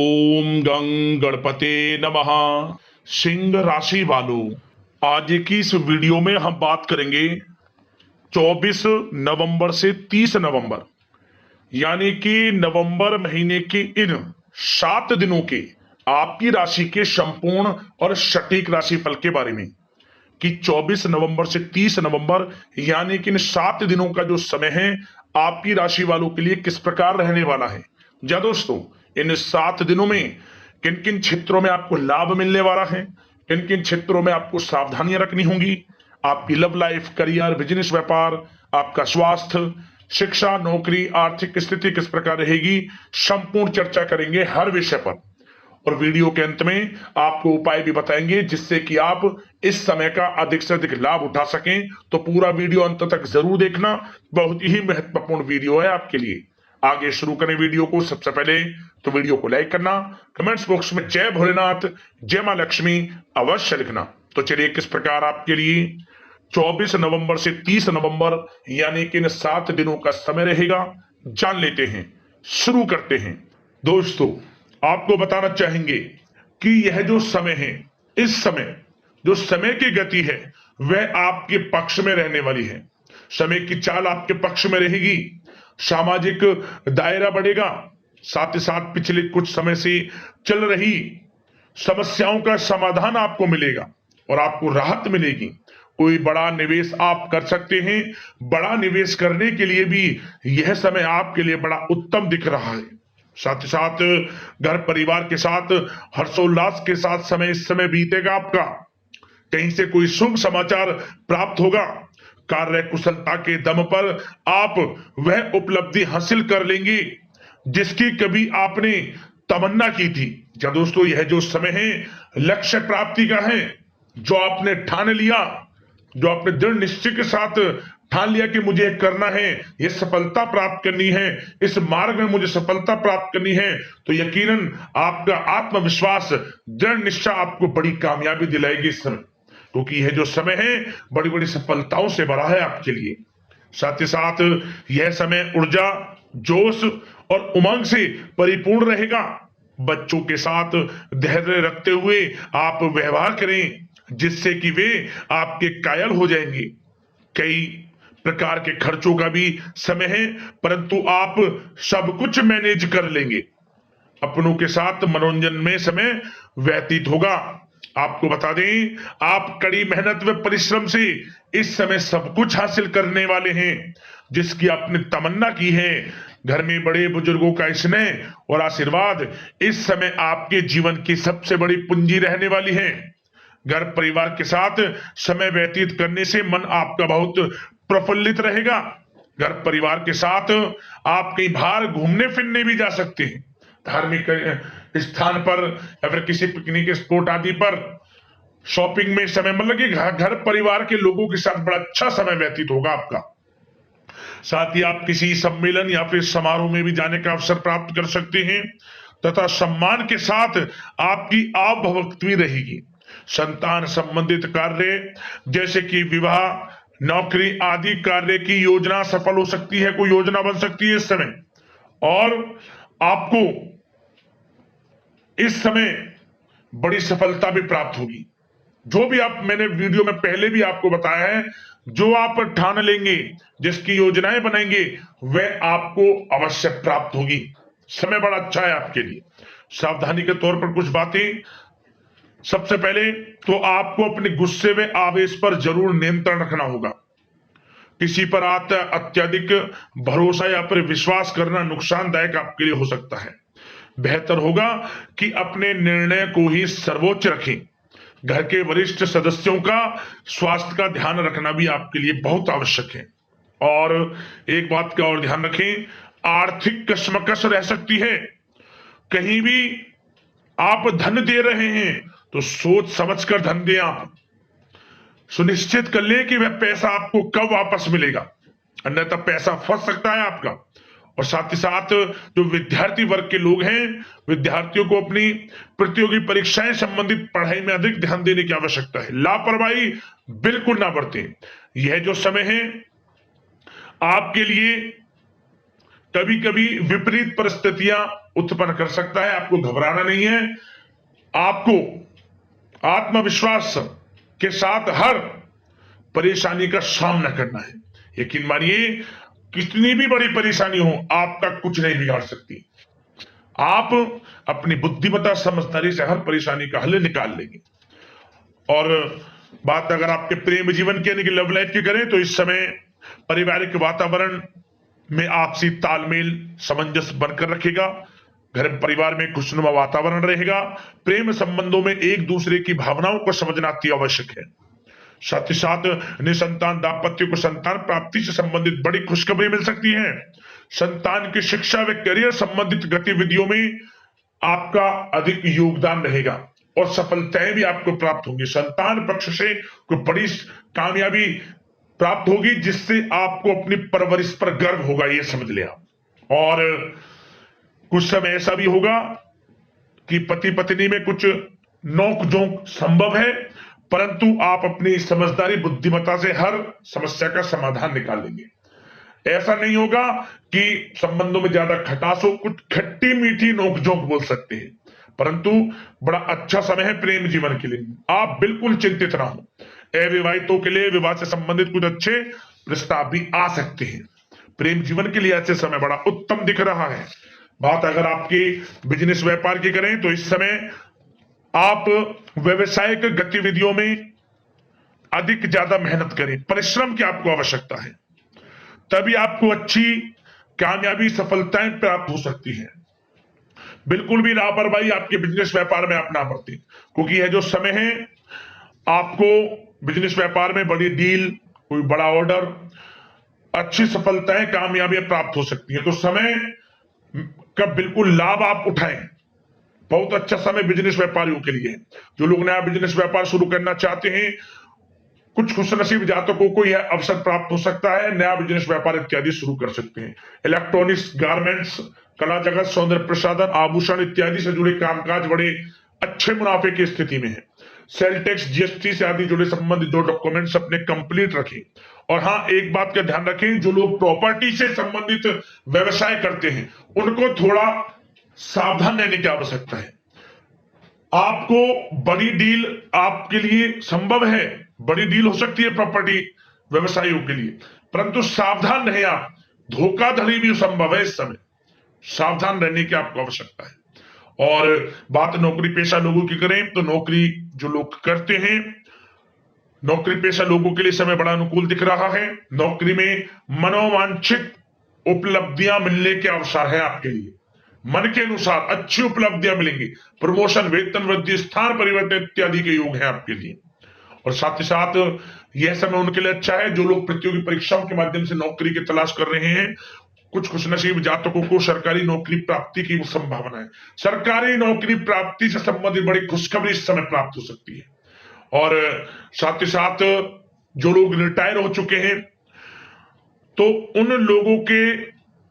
ओम गं गणपते नमः। सिंह राशि वालों, आज की इस वीडियो में हम बात करेंगे 24 नवंबर से 30 नवंबर यानी कि नवंबर महीने के इन 7 दिनों के आपकी राशि के संपूर्ण और सटीक राशिफल के बारे में कि 24 नवंबर से 30 नवंबर यानी कि इन 7 दिनों का जो समय है आपकी राशि वालों के लिए किस प्रकार रहने वाला है। या दोस्तों, इन 7 दिनों में किन किन क्षेत्रों में आपको लाभ मिलने वाला है, किन किन क्षेत्रों में आपको सावधानियां रखनी होंगी, आपकी लव लाइफ, करियर, बिजनेस, व्यापार, आपका स्वास्थ्य, शिक्षा, नौकरी, आर्थिक स्थिति किस प्रकार रहेगी, संपूर्ण चर्चा करेंगे हर विषय पर। और वीडियो के अंत में आपको उपाय भी बताएंगे जिससे कि आप इस समय का अधिक से अधिक लाभ उठा सकें। तो पूरा वीडियो अंत तक जरूर देखना, बहुत ही महत्वपूर्ण वीडियो है आपके लिए। आगे शुरू करें वीडियो को। सबसे पहले तो वीडियो को लाइक करना, कमेंट्स बॉक्स में जय भोलेनाथ, जय मां लक्ष्मी अवश्य लिखना। तो चलिए किस प्रकार आपके लिए 24 नवंबर से 30 नवंबर यानी कि इन 7 दिनों का समय रहेगा, जान लेते हैं। शुरू करते हैं। दोस्तों, आपको बताना चाहेंगे कि यह जो समय है, इस समय जो समय की गति है वह आपके पक्ष में रहने वाली है। समय की चाल आपके पक्ष में रहेगी, सामाजिक दायरा बढ़ेगा, साथ ही साथ पिछले कुछ समय से चल रही समस्याओं का समाधान आपको मिलेगा और आपको राहत मिलेगी। कोई बड़ा निवेश आप कर सकते हैं। बड़ा निवेश करने के लिए भी यह समय आपके लिए बड़ा उत्तम दिख रहा है। साथ ही साथ घर परिवार के साथ हर्षोल्लास के साथ समय इस समय बीतेगा आपका। कहीं से कोई शुभ समाचार प्राप्त होगा। कार्य कुशलता के दम पर आप वह उपलब्धि हासिल कर लेंगे जिसकी कभी आपने तमन्ना की थी। या दोस्तों, यह जो समय है लक्ष्य प्राप्ति का है। जो आपने ठान लिया, जो आपने दृढ़ निश्चय के साथ ठान लिया कि मुझे करना है, ये सफलता प्राप्त करनी है, इस मार्ग में मुझे सफलता प्राप्त करनी है, तो यकीनन आपका आत्मविश्वास, दृढ़ निश्चय आपको बड़ी कामयाबी दिलाएगी इस समय। क्योंकि यह जो समय है बड़ी बड़ी सफलताओं से भरा है आपके लिए। साथ ही साथ यह समय ऊर्जा, जोश और उमंग से परिपूर्ण रहेगा। बच्चों के साथ धैर्य रखते हुए आप व्यवहार करें जिससे कि वे आपके कायल हो जाएंगे। कई प्रकार के खर्चों का भी समय है, परंतु आप सब कुछ मैनेज कर लेंगे। अपनों के साथ मनोरंजन में समय व्यतीत होगा। आपको बता दें, आप कड़ी मेहनत व परिश्रम से इस समय सब कुछ हासिल करने वाले हैं जिसकी आपने तमन्ना की है। घर में बड़े बुजुर्गों का स्नेह और आशीर्वाद इस समय आपके जीवन की सबसे बड़ी पूंजी रहने वाली है। घर परिवार के साथ समय व्यतीत करने से मन आपका बहुत प्रफुल्लित रहेगा। घर परिवार के साथ आप कहीं बाहर घूमने फिरने भी जा सकते हैं, धार्मिक स्थान पर या फिर किसी पिकनिक स्पॉट आदि पर, शॉपिंग में समय, मतलब कि घर परिवार के लोगों के साथ बड़ा अच्छा समय व्यतीत होगा आपका। साथ ही आप किसी सम्मेलन या फिर समारोह में भी जाने का अवसर प्राप्त कर सकते हैं तथा सम्मान के साथ आपकी आवभगत भी रहेगी। संतान संबंधित कार्य जैसे कि विवाह, नौकरी आदि कार्य की योजना सफल हो सकती है, कोई योजना बन सकती है इस समय। और आपको इस समय बड़ी सफलता भी प्राप्त होगी। जो भी आप, मैंने वीडियो में पहले भी आपको बताया है, जो आप ठान लेंगे, जिसकी योजनाएं बनाएंगे, वह आपको अवश्य प्राप्त होगी। समय बड़ा अच्छा है आपके लिए। सावधानी के तौर पर कुछ बातें। सबसे पहले तो आपको अपने गुस्से व आवेश पर जरूर नियंत्रण रखना होगा। किसी पर अत्यधिक भरोसा या फिर विश्वास करना नुकसानदायक आपके लिए हो सकता है। बेहतर होगा कि अपने निर्णय को ही सर्वोच्च रखें। घर के वरिष्ठ सदस्यों का स्वास्थ्य का ध्यान रखना भी आपके लिए बहुत आवश्यक है। और एक बात का और ध्यान रखें, आर्थिक कशमकश रह सकती है। कहीं भी आप धन दे रहे हैं तो सोच समझकर धन दें। आप सुनिश्चित कर लें कि वह पैसा आपको कब वापस मिलेगा, अन्यथा पैसा फंस सकता है आपका। और साथ ही साथ जो विद्यार्थी वर्ग के लोग हैं, विद्यार्थियों को अपनी प्रतियोगी परीक्षाएं संबंधित पढ़ाई में अधिक ध्यान देने की आवश्यकता है। लापरवाही बिल्कुल ना बरतें। यह जो समय है आपके लिए कभी कभी विपरीत परिस्थितियां उत्पन्न कर सकता है। आपको घबराना नहीं है, आपको आत्मविश्वास के साथ हर परेशानी का सामना करना है। यकीन मानिए, कितनी भी बड़ी परेशानी हो, आपका कुछ नहीं बिगाड़ सकती। आप अपनी बुद्धिमत्ता समझदारी से हर परेशानी का हल निकाल लेंगे। और बात अगर आपके प्रेम जीवन की यानी कि लव लाइफ की करें तो इस समय पारिवारिक वातावरण में आपसी तालमेल सामंजस्य बनकर रखेगा। घर परिवार में खुशनुमा वातावरण रहेगा। प्रेम संबंधों में एक दूसरे की भावनाओं को समझना अति आवश्यक है। साथ ही साथ निसंतान दाम्पत्य को संतान प्राप्ति से संबंधित बड़ी खुशखबरी मिल सकती है। संतान की शिक्षा व करियर संबंधित गतिविधियों में आपका अधिक योगदान रहेगा और सफलताएं भी आपको प्राप्त होंगी। संतान पक्ष से कोई बड़ी कामयाबी प्राप्त होगी जिससे आपको अपनी परवरिश पर गर्व होगा, ये समझ लिया। और कुछ समय ऐसा भी होगा कि पति पत्नी में कुछ नोक झोंक संभव है, परंतु आप अपनी समझदारी बुद्धिमत्ता से हर समस्या का समाधान निकाल लेंगे। ऐसा नहीं होगा कि संबंधों में ज्यादा खटास हो, कुछ खट्टी मीठी नोकझोंक बोल सकते हैं, परंतु बड़ा अच्छा समय है प्रेम जीवन के लिए। आप बिल्कुल चिंतित ना हो। अविवाहितों के लिए विवाह से संबंधित कुछ अच्छे प्रस्ताव भी आ सकते हैं। प्रेम जीवन के लिए ऐसे समय बड़ा उत्तम दिख रहा है। बात अगर आपकी बिजनेस व्यापार की करें तो इस समय आप व्यवसायिक गतिविधियों में अधिक ज्यादा मेहनत करें, परिश्रम की आपको आवश्यकता है, तभी आपको अच्छी कामयाबी सफलताएं प्राप्त हो सकती है। बिल्कुल भी लापरवाही आपके बिजनेस व्यापार में आप ना बरतें, क्योंकि यह जो समय है आपको बिजनेस व्यापार में बड़ी डील, कोई बड़ा ऑर्डर, अच्छी सफलताएं कामयाबियां प्राप्त हो सकती है। तो समय का बिल्कुल लाभ आप उठाएं। बहुत अच्छा समय बिजनेस व्यापारियों के लिए। जो लोग नया बिजनेस व्यापार शुरू करना चाहते हैं, कुछ खुशनसीब जातकों को यह अवसर प्राप्त हो सकता है, नया बिजनेस व्यापार इत्यादि शुरू कर सकते हैं। इलेक्ट्रॉनिक्स, गारमेंट्स, कला जगत, सौंदर्य प्रसाधन, आभूषण इत्यादि से जुड़े कामकाज बड़े अच्छे मुनाफे की स्थिति में है। सेल टैक्स, जीएसटी से आदि जुड़े संबंधित जो डॉक्यूमेंट्स अपने कंप्लीट रखें। और हाँ, एक बात का ध्यान रखें, जो लोग प्रॉपर्टी से संबंधित व्यवसाय करते हैं उनको थोड़ा सावधान रहने की आवश्यकता है। आपको बड़ी डील आपके लिए संभव है, बड़ी डील हो सकती है प्रॉपर्टी व्यवसायियों के लिए, परंतु सावधान रहे आप। धोखाधड़ी भी संभव है इस समय, सावधान रहने की आपको आवश्यकता है। और बात नौकरी पेशा लोगों की करें तो नौकरी जो लोग करते हैं, नौकरी पेशा लोगों के लिए समय बड़ा अनुकूल दिख रहा है। नौकरी में मनोवांछित उपलब्धियां मिलने के अवसर है आपके लिए। मन के अनुसार अच्छी उपलब्धियां मिलेंगी। प्रमोशन, वेतन वृद्धि, स्थान परिवर्तन इत्यादि के योग है आपके लिए। और साथ ही साथ यह समय उनके लिए अच्छा है जो लोग प्रतियोगी परीक्षाओं के माध्यम से नौकरी की तलाश कर रहे हैं। कुछ खुशनसीब जातकों को सरकारी नौकरी प्राप्ति की संभावना है। सरकारी नौकरी प्राप्ति से संबंधित बड़ी खुशखबरी इस समय प्राप्त हो सकती है। और साथ ही साथ जो लोग रिटायर हो चुके हैं तो उन लोगों के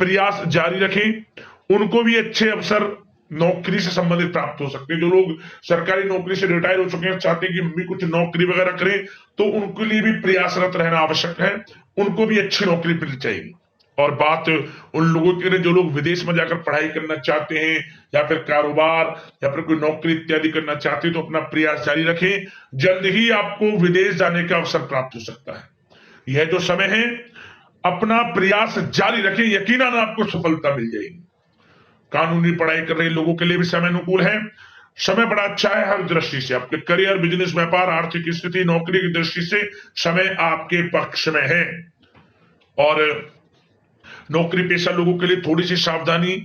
प्रयास जारी रखें, उनको भी अच्छे अवसर नौकरी से संबंधित प्राप्त हो सकते हैं। जो लोग सरकारी नौकरी से रिटायर हो चुके हैं, चाहते हैं कि मम्मी कुछ नौकरी वगैरह करें, तो उनके लिए भी प्रयासरत रहना आवश्यक है, उनको भी अच्छी नौकरी मिल जाएगी। और बात उन लोगों के लिए जो लोग विदेश में जाकर पढ़ाई करना चाहते हैं या फिर कारोबार या फिर कोई नौकरी इत्यादि करना चाहते हैं तो अपना प्रयास जारी रखें, जल्द ही आपको विदेश जाने का अवसर प्राप्त हो सकता है। यह जो समय है अपना प्रयास जारी रखें, यकीनन आपको सफलता मिल जाएगी। कानूनी पढ़ाई कर रहे लोगों के लिए भी समय अनुकूल है। समय बड़ा अच्छा है हर दृष्टि से। आपके करियर, बिजनेस, व्यापार, आर्थिक स्थिति, नौकरी की दृष्टि से समय आपके पक्ष में है। और नौकरी पेशा लोगों के लिए थोड़ी सी सावधानी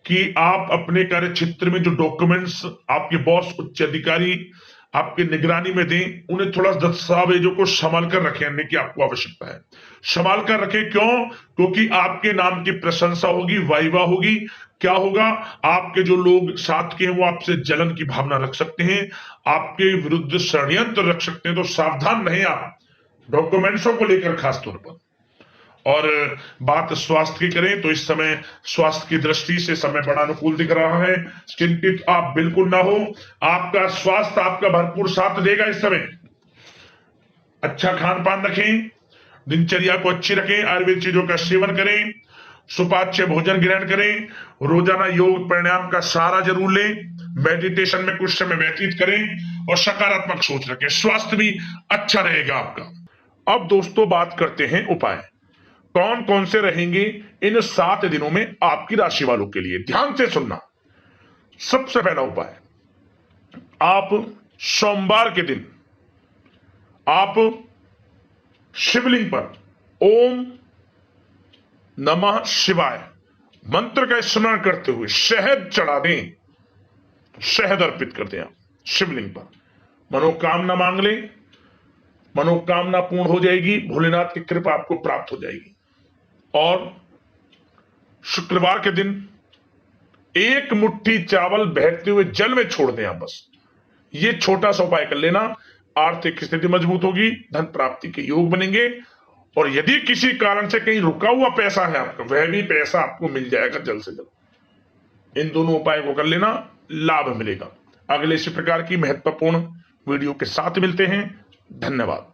कि आप अपने कार्य क्षेत्र में जो डॉक्यूमेंट्स आपके बॉस, उच्च अधिकारी आपके निगरानी में दें, उन्हें थोड़ा दस्तावेजों को संभाल कर रखने की आपको आवश्यकता है। संभाल कर रखें, क्यों? क्योंकि आपके नाम की प्रशंसा होगी, वाइवा होगी। क्या होगा? आपके जो लोग साथ के हैं वो आपसे जलन की भावना रख सकते हैं, आपके विरुद्ध षड्यंत्र रख सकते हैं। तो सावधान रहें आप डॉक्यूमेंट्सों को लेकर खास तौर पर। और बात स्वास्थ्य की करें तो इस समय स्वास्थ्य की दृष्टि से समय बड़ा अनुकूल दिख रहा है। चिंतित आप बिल्कुल ना हो, आपका स्वास्थ्य आपका भरपूर साथ देगा इस समय। अच्छा खान पान रखें, दिनचर्या को अच्छी रखें, आयुर्वेद चीजों का सेवन करें, सुपाच्य भोजन ग्रहण करें, रोजाना योग प्राणायाम का सहारा जरूर लें, मेडिटेशन में कुछ समय व्यतीत करें और सकारात्मक सोच रखें, स्वास्थ्य भी अच्छा रहेगा आपका। अब दोस्तों बात करते हैं उपाय, कौन कौन से रहेंगे इन 7 दिनों में आपकी राशि वालों के लिए। ध्यान से सुनना। सबसे पहला उपाय, आप सोमवार के दिन आप शिवलिंग पर ओम नमः शिवाय मंत्र का स्मरण करते हुए शहद चढ़ा दें, शहद अर्पित कर दें आप शिवलिंग पर। मनोकामना मांग लें, मनोकामना पूर्ण हो जाएगी, भोलेनाथ की कृपा आपको प्राप्त हो जाएगी। और शुक्रवार के दिन 1 मुट्ठी चावल बहते हुए जल में छोड़ दें आप, बस ये छोटा सा उपाय कर लेना। आर्थिक स्थिति मजबूत होगी, धन प्राप्ति के योग बनेंगे और यदि किसी कारण से कहीं रुका हुआ पैसा है आपका, वह भी पैसा आपको मिल जाएगा जल्द से जल्द। इन दोनों उपाय को कर लेना, लाभ मिलेगा। अगले इसी प्रकार की महत्वपूर्ण वीडियो के साथ मिलते हैं। धन्यवाद।